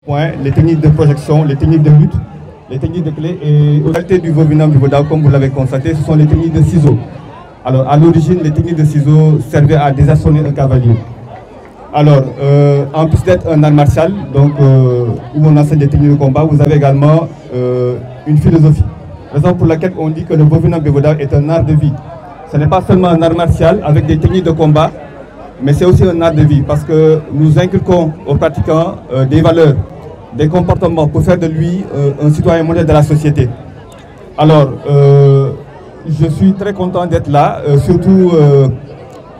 points, les techniques de projection, les techniques de lutte, les techniques de clé et aux qualités du Vovinam Bivoda, comme vous l'avez constaté, ce sont les techniques de ciseaux. Alors, à l'origine, les techniques de ciseaux servaient à désarçonner un cavalier. Alors, en plus d'être un art martial, donc, où on enseigne des techniques de combat, vous avez également une philosophie. Raison pour laquelle on dit que le Vovinam Bivoda est un art de vie. Ce n'est pas seulement un art martial avec des techniques de combat, mais c'est aussi un art de vie parce que nous inculquons aux pratiquants des valeurs, des comportements pour faire de lui un citoyen modèle de la société. Alors, je suis très content d'être là, surtout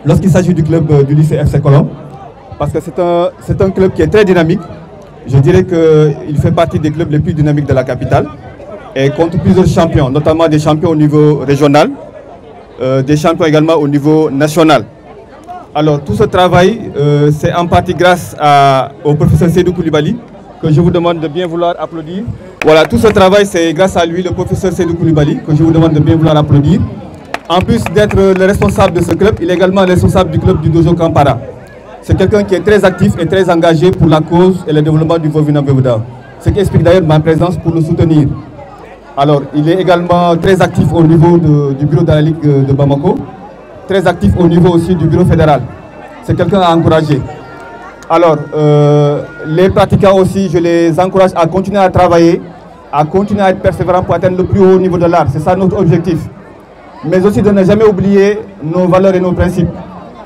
lorsqu'il s'agit du club du lycée FC Colombe, parce que c'est un club qui est très dynamique. Je dirais qu'il fait partie des clubs les plus dynamiques de la capitale et compte plusieurs champions, notamment des champions au niveau régional, des champions également au niveau national. Alors tout ce travail, c'est en partie grâce au professeur Seydou Koulibaly, que je vous demande de bien vouloir applaudir. Voilà, tout ce travail, c'est grâce à lui, le professeur Seydou Koulibaly, que je vous demande de bien vouloir applaudir. En plus d'être le responsable de ce club, il est également responsable du club du Dojo Kampara. C'est quelqu'un qui est très actif et très engagé pour la cause et le développement du Vovinam Bivoda. Ce qui explique d'ailleurs ma présence pour le soutenir. Alors, il est également très actif au niveau du bureau de la Ligue de Bamako, très actif au niveau aussi du bureau fédéral. C'est quelqu'un à encourager. Alors, les pratiquants aussi, je les encourage à continuer à travailler, à continuer à être persévérants pour atteindre le plus haut niveau de l'art. C'est ça notre objectif. Mais aussi de ne jamais oublier nos valeurs et nos principes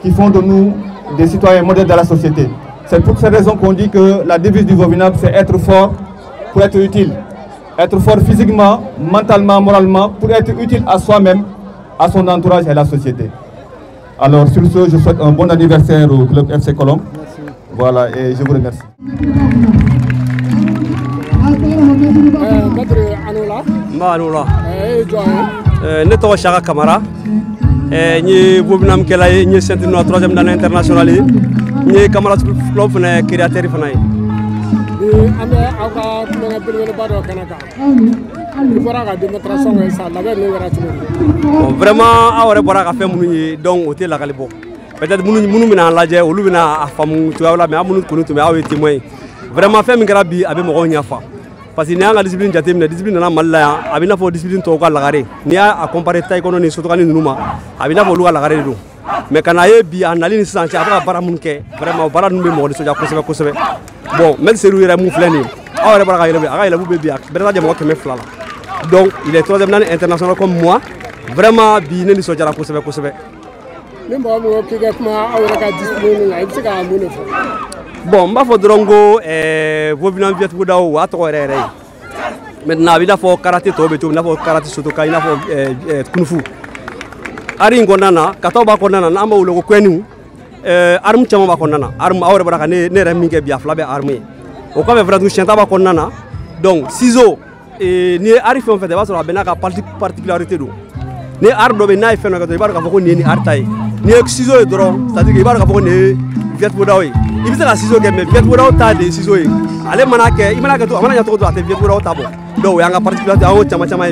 qui font de nous des citoyens modèles de la société. C'est pour cette raison qu'on dit que la devise du Vovinam, c'est être fort pour être utile. Être fort physiquement, mentalement, moralement, pour être utile à soi-même, à son entourage et à la société. Alors sur ce, je souhaite un bon anniversaire au club FC Colombe. Merci. Voilà, et je vous remercie. Ne tɔgɔ Saka Kamara n ye Vovinam kɛla ye n ye ceinture noire 3e dan international ye n ye Kamara club fana créateur fana ye. An bɛ aw ka kulonkɛ belebeleba dɔ kɛnɛ kan i bɔra ka démonstration kɛ sa labɛn ninnu kɛra cogo di. Bon vraiment aw yɛrɛ bɔra ka fɛn minnu ye donc o tɛ lakali bɔ peut-être minnu bɛna an lajɛ olu bɛna a faamu cogoya la mais aw minnu kɔni tun bɛ aw ye témoin ye vraiment fɛn min kɛra bi a bɛ mɔgɔw ɲɛfa. Parce que ni y'an ka discipline jateminɛ discipline nana Mali la yan a bɛ i n'a fɔ discipline tɔw ka lagare n'i y'a comparer taekwondo ni sotogani ninnu ma a bɛ i n'a fɔ olu ka lagare de don mais ka na ye bi a nali ni sisan cɛ a bɛ ka baara minnu kɛ vraiment o baara ninnu bɛ mɔgɔ nisɔndiya kosɛbɛ kosɛbɛ. Bon même Seydou yɛrɛ mun filɛ nin ye aw yɛrɛ bɔra ka yɛlɛma a ka yɛlɛmu bɛ bi a bɛɛ lajɛ mɔgɔ 200 la donc il est 3e dan international comme moi vraiment bi ne nisɔndiyara kosɛbɛ kosɛbɛ. Ni mɔgɔ min ko k'i ka kuma aw yɛrɛ ka discipline kan i bɛ se ka mun de fɔ. Bon n b'a fɔ dɔrɔn ko Vovinam Bivoda o y'a tɔgɔ yɛrɛ yɛrɛ ye. Maintenant, il faut karaté tobe to, il faut karaté sotoka, il faut kung fu. Ari ngondana, katoba kondana, namba ulogo kwenu, arme chama ba kondana, arme awre baraka ne reminge biafla be arme. O ka be vratu chanta ba kondana. Donc ciseaux ni ari fait en fait ba so abena ka particularité do. Ni ar do be na fait no ka to ibara ka foko ni artai. Ni ciseaux dro, c'est-à-dire ibara ka foko ni viet bodawi. Il bisa la ciseaux ke me viet bodaw ta de ciseaux yi. Ale manake imanake to amana nyato to ate viet bodaw ta bo. Donc il y a une particularité à chama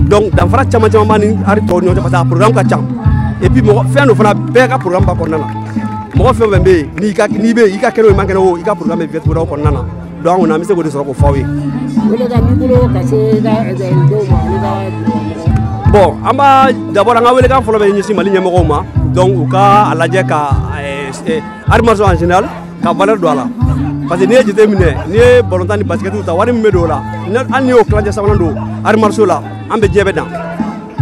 donc dans fara chama mani ari to ñoo parce que programme ka cham et puis mo fait no fana be ka programme ba ko nana mo fe be ni ka ni be i ka kero manke no i ka programme viet bo ko nana donc on a mis ko de soro ko fawi wala ga mi bulo ka se ga do ma ni ga bon amba d'abord nga wele ka folo be ñi si mali ñemo ma donc u ka alaje ka armation en général ka valeur do ala parce que ni je terminé ni volontaire ni basket ta wari medo la an ni o classe sabanan do art martiaux la an be jebe dan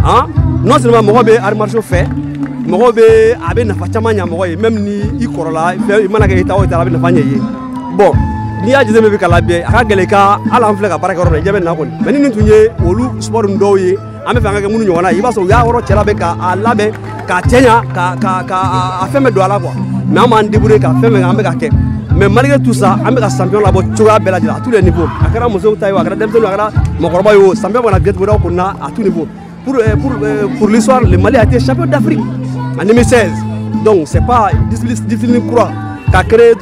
hein non seulement mo be art martiaux fait mo be abe na facha nya mo même ni i korola i mana ke ita o ita abe na fanya ye bon ni ya je be kala be aka gele ka ala an fle ka baraka ro jebe na ko mais ni tunye olu sport ndo ye an be fanga ke munu nyona i ba so ya woro chela be ka alabe ka tenya ka a feme do ala quoi mais am an débrouiller ka feme am be ka ke. Mais malgré tout ça, on a champion là-bas, à tous les niveaux. À quel moment champion à tous les niveaux. Pour l'histoire, le Mali a été champion d'Afrique en 2016. Donc, ce n'est pas difficile de croire qu'a créé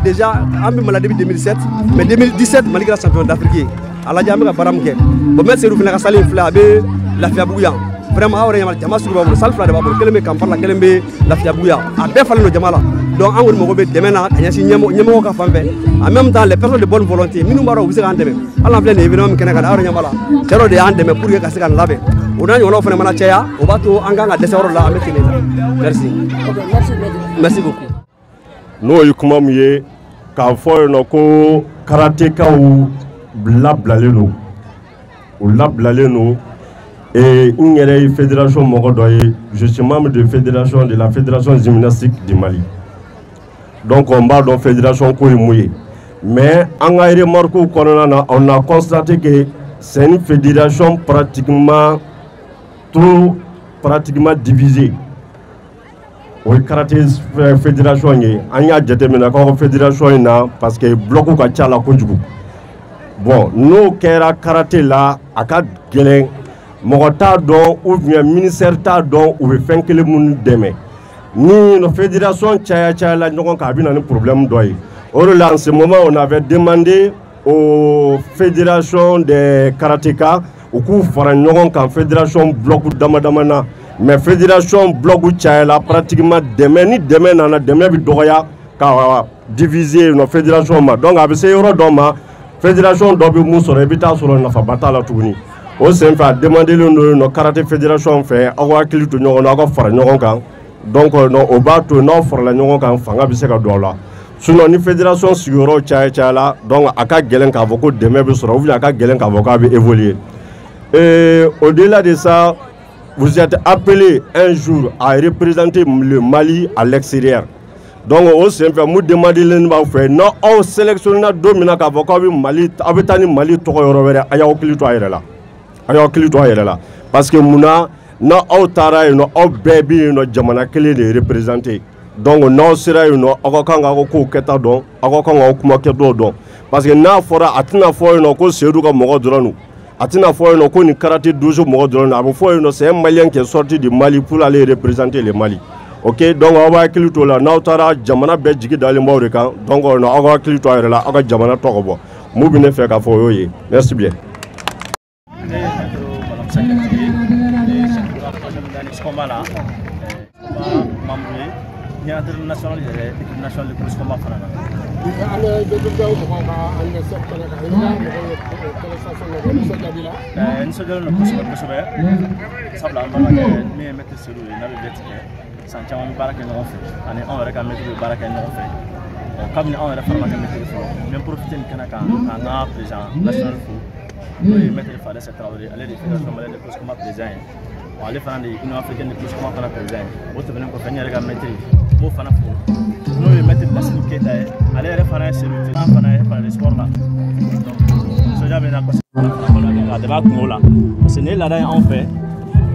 déjà en 2007, mais 2017, Mali est champion d'Afrique. À la Jamaica, Baramke. Bon, mais c'est le final la Fiabouya. Vraiment, on a un jama sur le salfla de Babou, quel est le campagne, quel est la Fiabouya. A bien fallu le Jamala. donc an kɔni mago bɛ dɛmɛ na ka ɲɛsin ɲɛmɔgɔw ka fan fɛ en même temps les personnes de bonne volonté minnu b'a dɔn u bɛ se k'an dɛmɛ hali an filɛ nin événement min kɛnɛ kan aw yɛrɛ ɲɛ b'a la cɛ dɔ de y'an dɛmɛ pour que ka se ka nin labɛn o n'a ɲɔgɔnnaw fana mana caya o b'a to an kan ka dɛsɛ yɔrɔ la an bɛ tɛmɛ merci merci beaucoup. n'o ye kuma min ye k'a fɔ yen nɔ ko karatekaw labilalen don u labilalen don n yɛrɛ ye fédération mɔgɔ dɔ ye je suis membre de la fédération gymnastique du Mali donc on b'a dɔn fédération ko ye mun ye mais an ka remarque kɔnɔna na on a constaté que c'est une fédération pratiquement divisée. O ye karaté fédération ye an y'a jateminɛ k'aw fédération in na parce que bloc ka ca la kojugu bon n'o kɛra karaté la a ka gɛlɛn mɔgɔ t'a dɔn ou bien ministère t'a dɔn u bɛ fɛn kelen minnu dɛmɛ ni fédération cayala ɲɔgɔn kan a bɛ na ni problème dɔ ye o de la en ce moment on avait demandé aux fédérations des karatéka u k'u fara ɲɔgɔn kan fédération bloc damadama na mais fédération bloc cayala pratiquement dɛmɛ ni dɛmɛ nana dɛmɛ bɛ dɔgɔya ka diviser no fédération ma donc a bɛ se yɔrɔ dɔ ma fédération dɔ bɛ mun sɔrɔ i bɛ taa sɔrɔ nafaba t'a la tuguni o sen fɛ a demandelen don no karaté fédération fɛ aw ka hakili to ɲɔgɔn na aw ka fara ɲɔgɔn kan donc o b'a to n'aw farala ɲɔgɔn kan fanga bɛ se ka don aw la sinon ni fédération sigiyɔrɔ cayala donc a ka gɛlɛn k'a fɔ ko dɛmɛ bɛ sɔrɔ ou bien a ka gɛlɛn k'a fɔ k'a bɛ évoluer au-delà de ça vous êtes appelé un jour à représenter le Mali à l'extérieur. Donc, au sein nous demandons n'aw sélectionné don min na k'a fɔ k'aw bɛ Mali aw bɛ taa ni Mali tɔgɔ yɔrɔ wɛrɛ a y'aw hakili to a yɛrɛ la a y'aw hakili to a yɛrɛ la parce que munna n'aw taara yen nɔ aw bɛɛ bɛ yen nɔ jamana kelen de représenter donc n'aw sera yen nɔ aw ka kan k'aw kow kɛta dɔn aw ka kan k'aw kuma kɛtɔ dɔn parce que n'a fɔra a tɛna fɔ yen nɔ ko Seydou ka mɔgɔ dɔrɔn don a tɛna fɔ yen nɔ ko ni karaté dojo mɔgɔ dɔrɔn don a bɛ fɔ yen nɔ c'est un Malien qui est sorti du Mali pour aller représenter le Mali. Ok, donc aw b'a hakili to la n'aw taara jamana bɛɛ jigi dalen b'aw de kan donc aw ka hakili to a yɛrɛ la aw ka jamana tɔgɔ bɔ mun bɛ ne fɛ k'a fɔ o y'o ye merci bien. national équipe nationale de police combat fana na nisɔndiyalen don kosɛbɛ kosɛbɛ sabula an balimakɛ min ye maître Seydou ye n'a bɛ bɛɛ tigɛ san caman bɛ baara kɛ ɲɔgɔn fɛ ani anw yɛrɛ ka maître bɛ baara kɛ ɲɔgɔn fɛ kabini anw yɛrɛ fana ma kɛ maître fɔlɔ n bɛ profiter nin kɛnɛ kan k'an ka président national fo n'o ye maître Fadesse Traoré ale de ye fédération malienne de police combat président ye ale fana de ye union africaine de police combat fana président ye o tɛmɛnen kɔfɛ n yɛrɛ ka maître m'o fana fo n'o ye maître Bassirou Keita ye ale yɛrɛ fana ye Seydou an fana ye fana de sport la soja bɛ na a dɛmɛ a kungo la parce que nin ye laada ye anw fɛ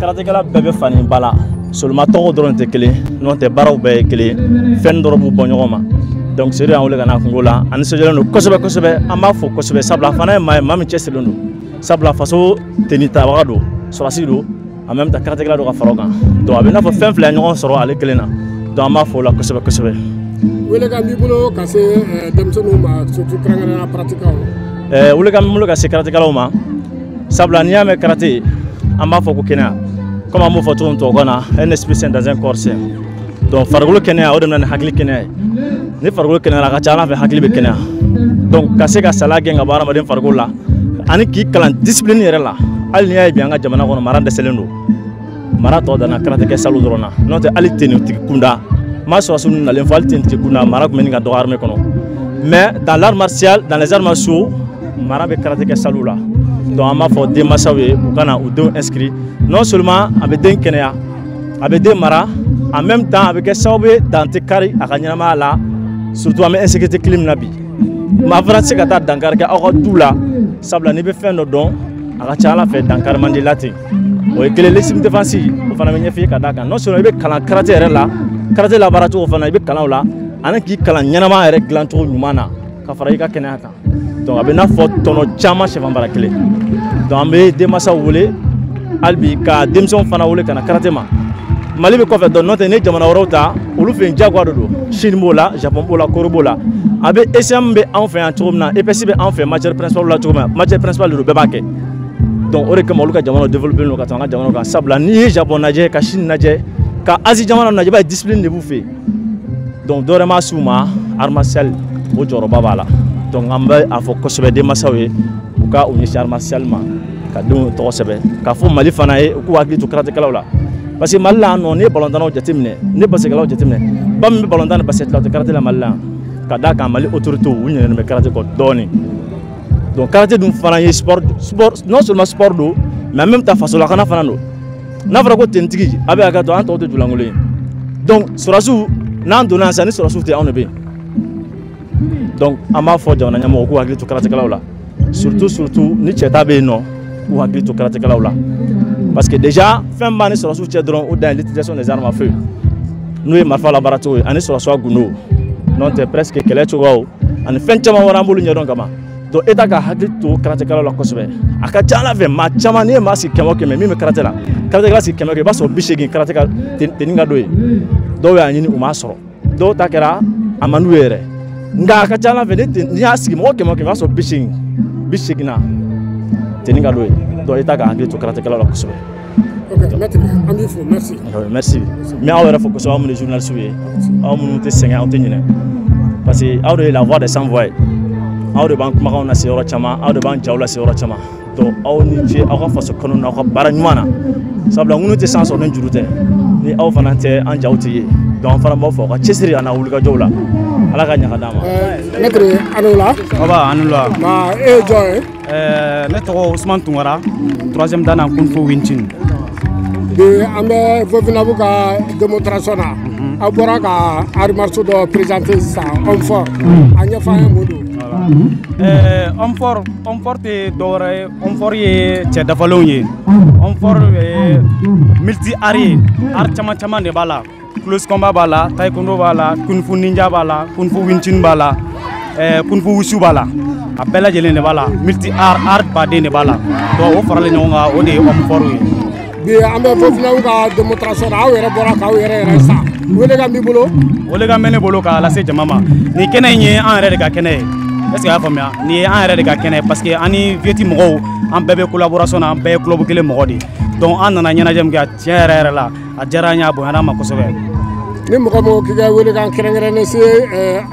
karatékɛla bɛɛ bɛ fani ba la seulement tɔgɔ dɔrɔn tɛ kelen n'o tɛ baaraw bɛɛ ye kelen fɛn dɔrɔn b'u bɔ ɲɔgɔn ma donc Seydou y'an wele ka n'a kungo la ani sojalen don kosɛbɛ kosɛbɛ an b'a fɔ kosɛbɛ sabula fana ye maa ye maa min cɛsirilen don sabula faso tenitabaga don sɔrɔsi don en même temps karatékɛla don ka fara o kan donc a bɛ i n'a fɔ fɛn fila ye ɲɔgɔn sɔrɔ ale kelen na donc an b'a fɔ o la kosɛbɛ kosɛbɛ. wele ka b'i bolo ka se denmisɛnninw ma surtout kɛrɛnkɛrɛnnenya paratikaw. wele ka b'i bolo ka se karatékɛlaw ma sabula n'i y'a mɛn karaté an b'a fɔ ko kɛnɛya comme an b'o fɔ cogo min tubabukan na un esprit sain dans un corps sain donc farikolo kɛnɛya o de bɛ na ni hakili kɛnɛya ye ni farikolo kɛnɛyara a ka ca Ala fɛ hakili bɛ kɛnɛya donc ka se ka saliya gɛn ka bɔ hadamaden farikolo la ani k'i kalan discipline yɛrɛ la hali n'i y'a ye bi an ka jamana kɔnɔ mara dɛsɛlen don mara tɔ danna karatékɛ salu dɔrɔn na n'o tɛ hali tenitigi kunda ma sɔrɔsiw nalen fɔ hali tenitigi kunda mara tun bɛ nin ka dɔgɔ armée kɔnɔ mais dans l'art martial dans les arts martiaux mara bɛ karatékɛ salu la donc an b'a fɔ denmansaw ye u ka na u denw inscrit non seulement a bɛ den kɛnɛya a bɛ den mara en même temps a bɛ kɛ sababu ye dan tɛ kari a ka ɲɛnamaya la surtout an bɛ insécurité kili min na bi maa fana tɛ se ka taa dankari kɛ aw ka du la sabula n'i bɛ fɛn dɔ dɔn a ka ca Ala fɛ dankari man di la ten o ye kelen légitime défense o fana bɛ ɲɛfɔ i ye ka d'a kan non seulement i bɛ kalan karaté yɛrɛ la karaté labaara cogo fana i bɛ kalan o la ani k'i kalan ɲɛnama yɛrɛ dilan cogo ɲuman na ka fara i ka kɛnɛya kan donc a bɛ n'a fɔ tɔnɔ caman sɛfan bara kelen donc an bɛ denmansaw wele hali bi ka denmisɛnw fana wele ka na karaté ma Mali bɛ kɔfɛ donc n'o tɛ ni jamana wɛrɛw ta olu fɛ yen diyagoya de don Chine b'o la Japon b'o la Corée b'o la a bɛ ECM bɛ anw fɛ yan cogo min na EPS bɛ anw fɛ matière principale la cogo min na matière principale de don bɛɛ b'a kɛ donc o de kama olu ka jamanaw développé don ka tɛmɛ an ka jamanaw kan sabula n'i ye Japon lajɛ ka Chine lajɛ ka Asie jamana lajɛ i b'a ye discipline de b'u fɛ yen donc dɔwɛrɛ ma s'u ma art martial o jɔyɔrɔba b'a la donc an bɛ a fɔ kosɛbɛ denmansaw ye u ka u ɲɛsin art martial ma ka denw tɔgɔ sɛbɛn k'a fɔ Mali fana ye u k'u hakili to karatekɛlaw la parce que Mali la yan nɔ n'i ye balontannaw jateminɛ ne basketlaw jateminɛ ba min bɛ balontan ni basket la o tɛ karate la Mali la yan ka d'a kan Mali autorités u ɲinɛnen bɛ karate kɔ dɔɔni donc karate dun fana ye sport non seulement sport do mais en même temps fasolakana fana do n'a fɔra ko tentigi a bɛ hakɛ to an tɔw tɛ julankolon ye donc sɔrɔsiw n'an donna yan sisan ni sɔrɔsiw tɛ anw de bɛ yen donc an b'a fɔ jamana ɲɛmɔgɔw k'u hakili to karatekɛlaw la surtout ni cɛ ta bɛ yen nɔ k'u hakili to karatekɛlaw la parce que déjà fɛn b'a ni sɔrɔsiw cɛ dɔrɔn o dan ye l'utilisation des armes à feu n'o ye marifa labaaracogo ye ani sɔrɔsiw gundo n'o tɛ presque kɛlɛ cogoyaw ani fɛn caman wɛrɛ an b'olu ɲɛdɔn kama donc État ka hakili to karatekɛlaw la kosɛbɛ a ka ca Ala fɛ maa caman n'i ye maa sigi 100 o 100 min bɛ karate la karatekɛla sigi 100 o 100 i b'a sɔrɔ 80 karate ka tenue ka dɔ ye dɔw y'a ɲini u m'a sɔrɔ dɔw ta kɛra a man d'u ye yɛrɛ nka a ka ca Ala fɛ n'i y'a sigi mɔgɔ 100 o 100 i b'a sɔrɔ 80 na tenue ka dɔ ye donc État ka hakili to karatekɛlaw la kosɛbɛ. Ok, maître, an b'i fo, merci. Merci. Mais aw yɛrɛ fɔ kosɛbɛ aw minnu ye journalistes ye aw minnu tɛ sɛgɛn aw tɛ ɲinɛ parce que aw de ye la voix des sans voix ye aw de b'an kumakanw lase yɔrɔ caman aw de b'an jaw lase yɔrɔ caman donc aw ni ce aw ka faso kanu n'aw ka baara ɲuman na sabula ŋunu tɛ san sɔrɔ ni juru tɛ ni aw fana tɛ an jaw tɛ ye donc an fana b'aw fɔ aw ka cɛsiri a n'a wulikajɔw la Ala ka ɲaga d'an ma. Maître allo la. Aba anu la. Ma e jɔn ye. Ne tɔgɔ Ousmane Tunkara 3e dan na Kung Fu Wing Chun. Bi an bɛ Vovinabu ka démonstration na aw bɔra ka art martiaux dɔ présenter sisan homme fort a ɲɛfɔ an ye mun don. Homme fort tɛ dɔwɛrɛ ye homme fort ye cɛ dafalenw ye homme fort multi art ye art caman de b'a la close combat b'a la taekwondo b'a la kung fu ninja b'a la kung fu wing chun b'a la kung fu wushu b'a la a bɛɛ lajɛlen de b'a la multi art baden de b'a la donc o faralen ɲɔgɔn kan o de ye homme fort ye. Bi an bɛ Vovinabu ka démonstration na aw yɛrɛ bɔra k'aw yɛrɛ sa welekan b'i bolo. Welekan bɛ ne bolo k'a lase jama ma nin kɛnɛ in ye an yɛrɛ de ka kɛnɛ ye est ce que a y'a faamuya nin ye an yɛrɛ de ka kɛnɛ ye parce que an ni Vieti mɔgɔw an bɛɛ bɛ collaboration na an bɛɛ ye club kelen mɔgɔ de donc an nana ɲɛnajɛ min kɛ tiɲɛ yɛrɛ la a diyara an ye a bonyana an ma kosɛbɛ. Ni mɔgɔ mɔgɔ k'i ka welekan kɛrɛnkɛrɛnnen se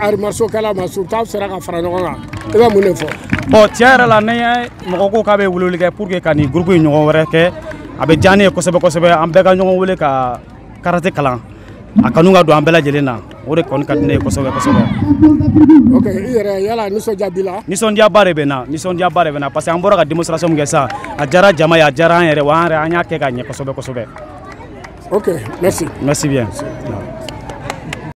art martiaux kɛla ma surtout aw sera ka fara ɲɔgɔn kan i bɛ mun de fɔ. Bon tiɲɛ yɛrɛ la ne mɔgɔ ko k'a bɛ weleli kɛ pour que ka nin groupe in ɲɔgɔn wɛrɛ kɛ a bɛ diya ne ye kosɛbɛ an bɛɛ ka ɲɔgɔn wele ka karate kalan a kanu ka don an bɛɛ lajɛlen na o de kɔni ka di ne ye kosɛbɛ. Ok i yɛrɛ yala nisɔndiya b'i la. Nisɔndiyaba de bɛ na parce que an bɔra ka démonstration min kɛ sisan a diyara jama ye a diyara an yɛrɛ wa an y'a kɛ ka ɲɛ kosɛbɛ. Ok merci. Merci bien.